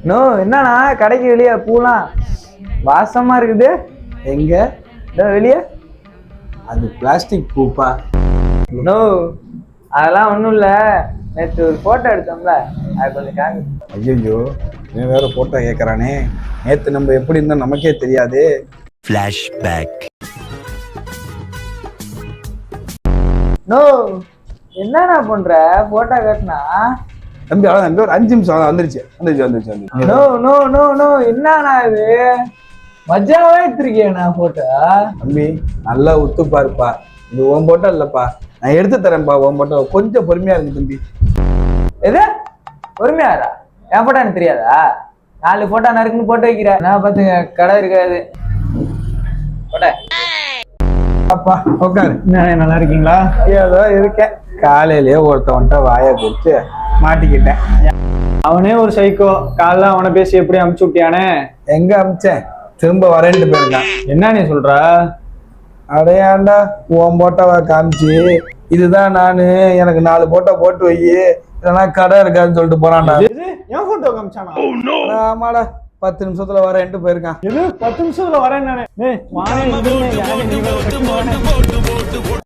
No என்னண்ணா கடைக்கு வெளியே பூலாம் வாசமா இருக்குது. எங்க? வெளியே அது பிளாஸ்டிக் பூப்பா. நோ அதெல்லாம் ஒன்றும் இல்லை. நேற்று ஒரு ஃபோட்டோ எடுத்தோம்ல அது கொஞ்சம் காங்க. ஐயோ இவன் வேற போட்டோ கேட்கறானே. நேத்து நம்ம எப்படி இருந்தோம் நமக்கே தெரியாது. ஃபிளாஷ்பேக். நோ என்னண்ணா பண்ற போட்டோ காட்டினா? தம்பி அவ்வளோதான், ஒரு 5 நிமிஷம் வந்துருச்சு. நோ நோ நோ நோ என்னண்ணா இது மஜாவே எடுத்திருக்கேண்ணா போட்டோ. தம்பி நல்லா உத்து பாருப்பா, இது உன் போட்டோ இல்லப்பா, நான் எடுத்து தரேன்ப்பா. உன் போட்டோ கொஞ்சம் பொறுமையா இருக்கு தம்பி. எது பொறுமையாரா? என் போட்டோ எனக்கு தெரியாதா? 4 போட்டோ நறுக்குன்னு போட்டு வைக்கிறேன். நான் பார்த்துங்க கடை இருக்காது போட்ட. அப்பா உட்காரு. நல்லா இருக்கீங்களா? ஏதோ இருக்கேன். காலையிலேயே ஒருத்தவன்ட்ட வாயை கொடுத்து மாட்டிக்கிட்டேன். அவனே ஒரு சைக்கோ. காலைல அவனை பேசி எப்படி அமுச்சு விட்டியானே? எங்க அமிச்சேன்? திரும்ப வரேன்ட்டு போயிருக்கான். என்ன நீ சொல்ற? அடையாண்டா உன் போட்டோவை காமிச்சு இதுதான் நானு, எனக்கு 4 போட்டோ போட்டு வை, இல்லைன்னா கடை இருக்காதுன்னு சொல்லிட்டு போறான்டா. என் போட்டோ காமிச்சானா? ஆமாடா 10 நிமிஷத்துல வரேன்ட்டு போயிருக்கான். எது 10 நிமிஷத்துல வரேன் நானே.